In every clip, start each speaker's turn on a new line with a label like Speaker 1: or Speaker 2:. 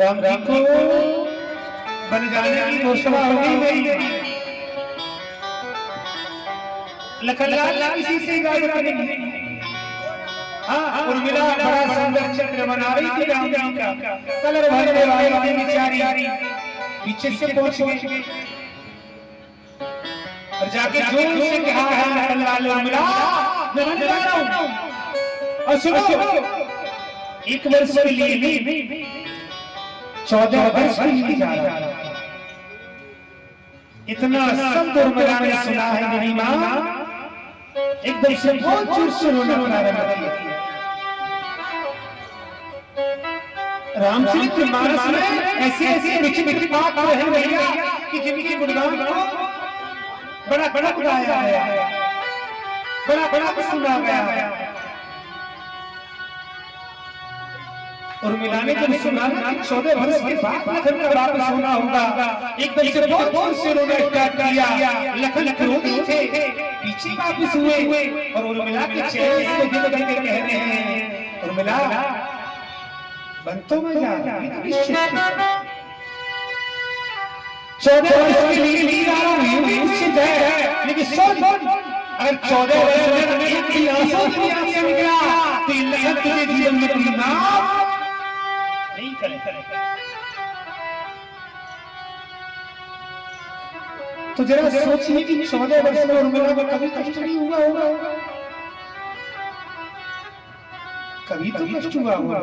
Speaker 1: राम जी को बन जाने की घोषणा हो गई। लखनलाल किसी से गाय करेंगे। हाँ, उर्मिला बड़ा सुंदर चित्र बना रही थी राम जी का, कलर भरने वाली थी बेचारी, पीछे से पहुंच गई और जाके जोर से कहा है लखनलाल, उर्मिला मैं बन जा रहा हूं और सुनो, एक वर्ष के लिए नहीं 14 वर्ष के लिए जा रहा हूं। इतना सब उर्मिला ने सुना है मेरी मां एकदम से बहुत जोर से रोना प्रारंभ किया। रामचरित्र मानस में ऐसे ऐसे मीठी मीठी बात है भैया कि जिनकी गुणगान को बड़ा बड़ा गाया है, बड़ा बड़ा सुना गया है। उर्मिला ने जब सुना कि 14 वर्ष के बाद लखन का वापस होना होगा, एकदम से बहुत जोर से रोना स्टार्ट किया। लखन क्रोधी थे, पीछे वापस हुए और उर्मिला के चेहरे से दिल करके कह रहे हैं, उर्मिला बन तो मैं जा रहा हूं, निश्चित 14 वर्ष के लिए जा रहा हूं, निश्चित है, लेकिन सोच अगर 14 वर्ष में एक भी आंसू दुनिया से निकला तो लखन तुझे जीवन में कोई नाम नहीं करेगा। तो जरा सोचिए कि 14 वर्ष में उर्मिला को कभी कष्ट नहीं हुआ होगा, कभी तो कष्ट हुआ होगा,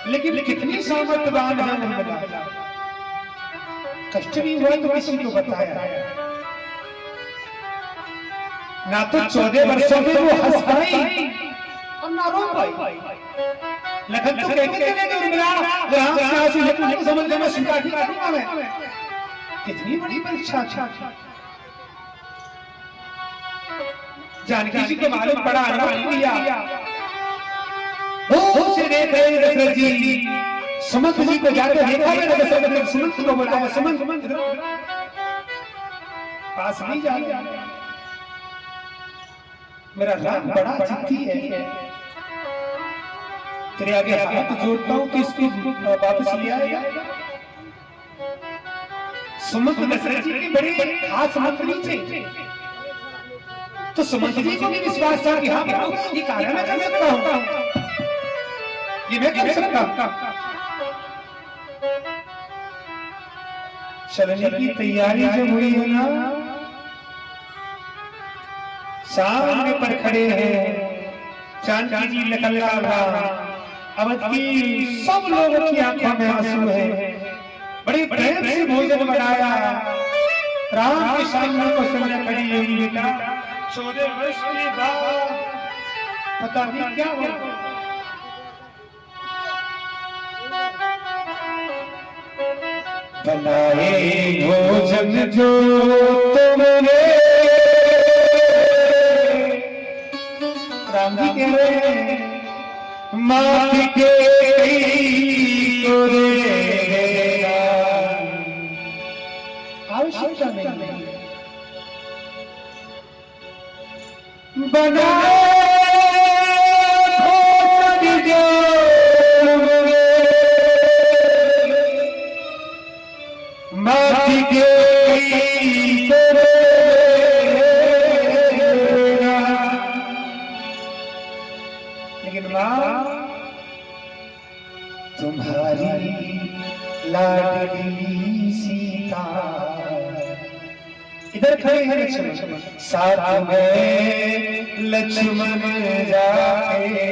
Speaker 1: लेकिन कितनी सामर्थ्यवान है उर्मिला। कष्ट भी हुआ तो किसी को बताया ना, तो 14 वर्षों में वो हंस पाई और ना रो पाई। लखन तो कहते चले गए उर्मिला राम से आंसू लखन को समझ में स्वीकार नहीं करूंगा मैं। कितनी बड़ी परीक्षा थी। जानकी जी को मालूम पड़ा, अनुभव किया, से देखे दशरथ जी सुमंत जी को जाकर देखा, मैंने दशरथ ने सुमंत को बुलाया, सुमंत पास नहीं जा, मेरा राम बड़ा जिद्दी है, तेरे आगे हाथ जोड़ता हूं कि इसको वापस ले आएगा। सुमंत दशरथ जी के बड़े खास मंत्री थे, तो सुमंत जी को भी विश्वास था कि हाँ ये कार्य मैं कर सकता हूं, ये मैं कर सकता हूं। चलने की तैयारी जब हुई है ना, सामने पर खड़े हैं जानकी जी, लखनलाल अवध की सब लोगों की आंखों में आंसू है, बड़े प्रेम से भोजन बनाया, राम के सामने को समय खड़ी हुई बेटा 14 वर्ष के बाद पता नहीं क्या होगा। बनाए भोजन जो तुमने, राम जी कह रहे हैं माफ के आवश्यकता नहीं, बनाए भोजन जो माफ के तुम्हारी लाडली सीता इधर खड़े हैं लक्ष्मण, साथ में लक्ष्मण जाए।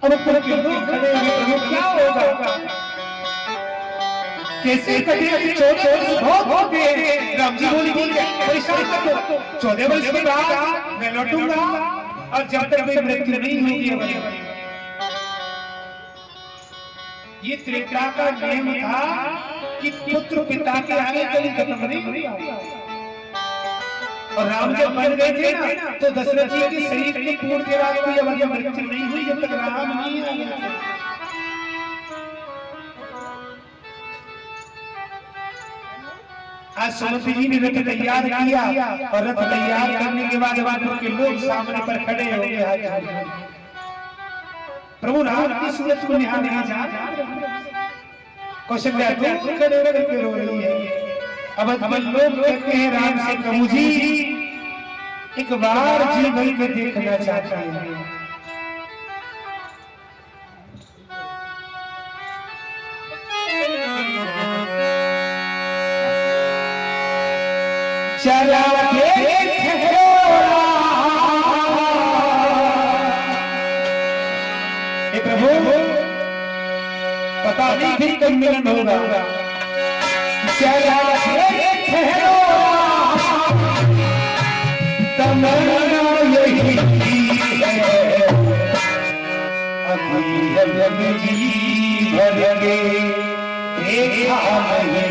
Speaker 1: अब लोग खड़े हैं, क्या होगा, कैसे कटे 14 वर्ष हो गए। राम जी बोली परेशान कर दो, 14 वर्ष के बाद मैं लौटूंगा और जब तक मेरी मृत्यु नहीं होगी। ये त्रेता का नियम था कि पुत्र पिता के आगे कभी खत्म नहीं होगा। और राम जब मर गए थे ना, तो दशरथ जी के शरीर की पूर्ण के बाद कोई अवधि मृत्यु नहीं हुई जब तक राम नहीं आया। आज सुमंत जी ने रथ तैयार किया और रथ तैयार करने के बाद के लोग सामने पर खड़े हो गए। प्रभु राम की सूरत को निहार नहीं जा कौशल्या दूर खड़े करके रो रही है। अब लोग कहते हैं राम से प्रभु जी एक बार जीवन में देखना चाहता है। चला प्रभु पता नहीं फिर कब मिलन होगा। चला तमन्ना यही है अभी जी भर के देखा नहीं है।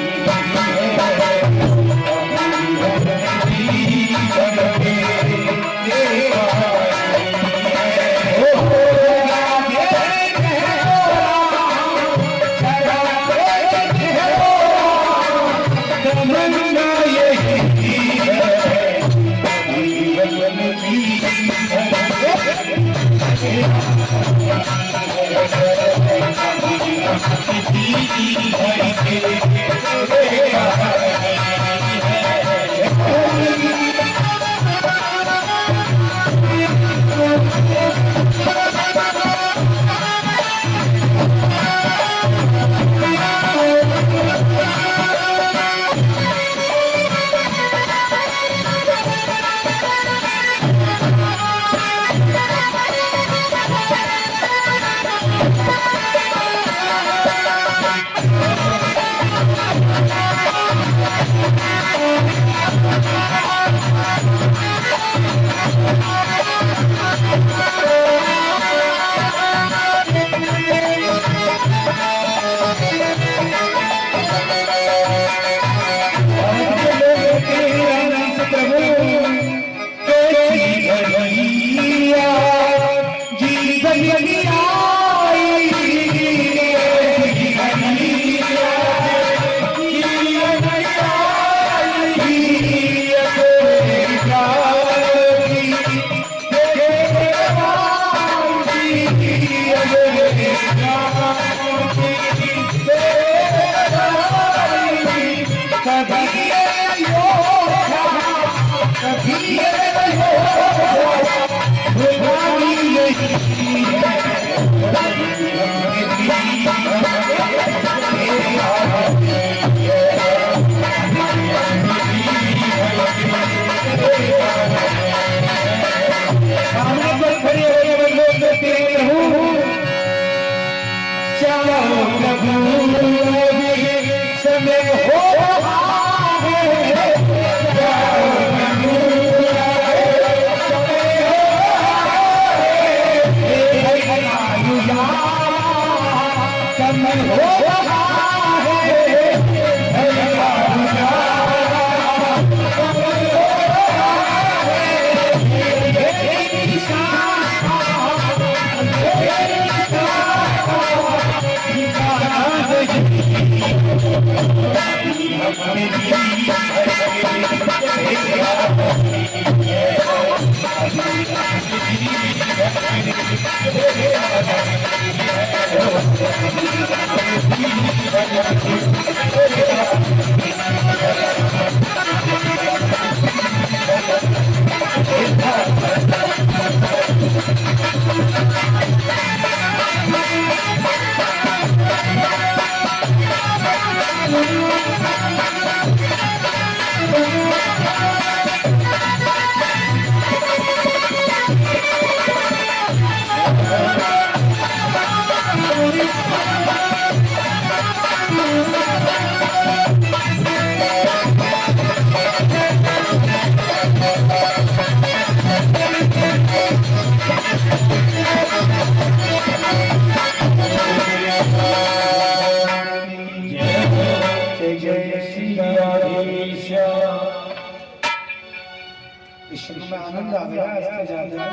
Speaker 2: में आनंद आ गया इससे ज्यादा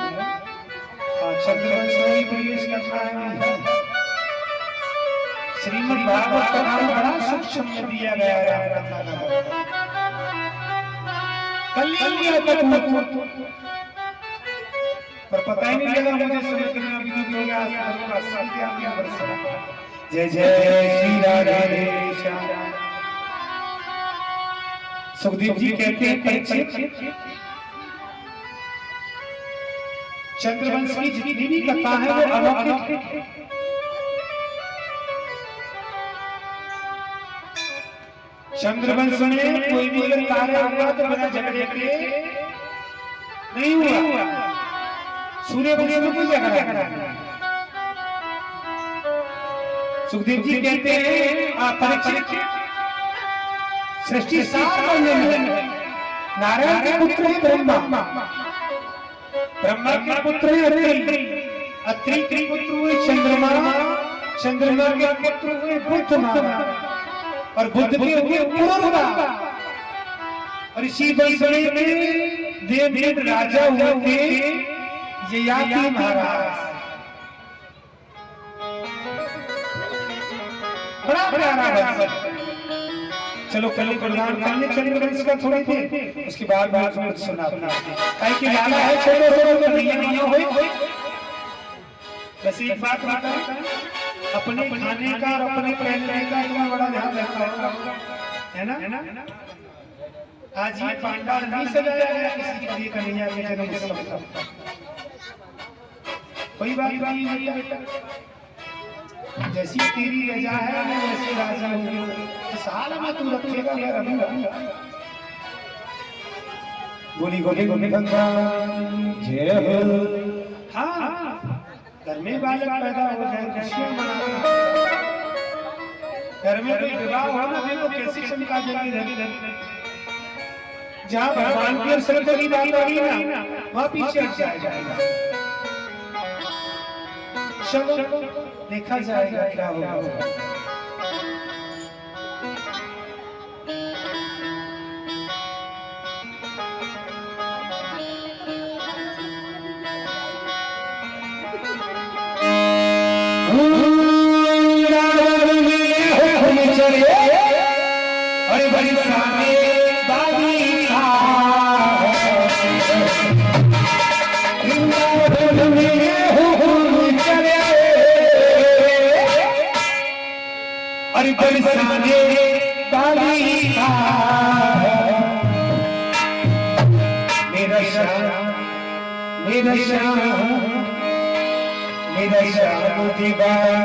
Speaker 2: चंद्रवंश में प्रवेश करता है। श्रीमद् भागवत का नाम बड़ा सूक्ष्म दिया गया है कथा का।
Speaker 1: कल्याण तक पर पता ही नहीं लगा मुझे समय के अभी तो हो गया जय जय श्री राधे श्याम। सुखदेव जी कहते हैं परीक्षित, चंद्रवंश की जितनी भी कथा है वो अलौकिक है। चंद्रवंश में कोई भी अगर कार्य हुआ तो बिना झगड़े के नहीं हुआ। सूर्यवंश में कोई झगड़ा नहीं। सुखदेव जी कहते हैं परीक्षित, सृष्टि सार नारायण के पुत्र है ब्रह्मा, ब्रह्मा के पुत्र है अत्रि, अत्रि के पुत्र हुए चंद्रमा, चंद्रमा के पुत्र हुए बुध, और बुध के हुए पूर्वा, और इसी वंश में देव राजा हुए थे ययाति महाराज। बड़ा प्यारा वंश। चलो कल प्रधान करने चंद्रवंश का थोड़ी थे, उसके बाद बात में सुनाना है कि लाला है छोटे छोटे नहीं होए। बस एक बात बता, अपने खाने का और अपने पहनने का इतना बड़ा ध्यान रखना है ना। आज ये पांडाल नहीं सजाया गया किसी के लिए कन्हैया के जन्म का, कोई बात नहीं है बेटा। जैसी तेरी रजा है मैं वैसे राजा हूँ, साल में तू रखेगा मैं रहूंगा। गोली गोली गोली भगवान जय हो। हाँ, घर में बालक पैदा हो जाए, खुशियां मनाते हैं। घर में कोई विवाह हो ना तो कैसी क्षमता देगी। जहाँ भगवान की श्रद्धा की बात होगी ना वहाँ पीछे हट जाएगा। चलो देखा जाएगा क्या होगा। अरे बड़ी सामने बागी था अरे बरसाने बागी था मेरा श्याम दीवाना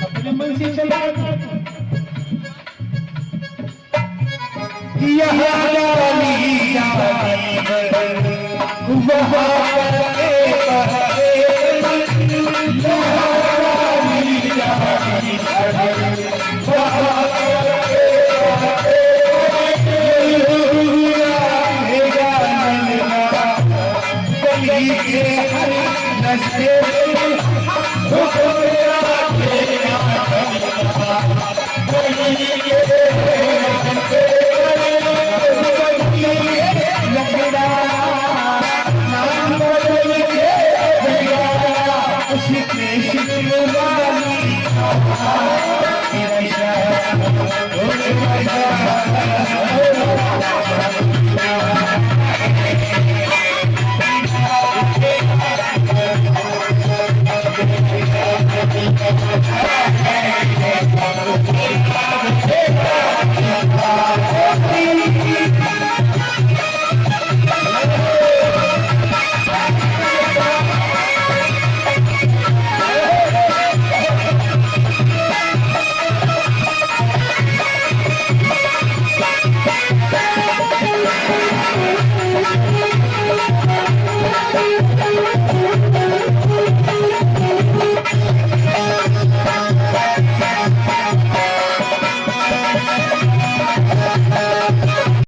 Speaker 1: अपने मन से चला यहाँ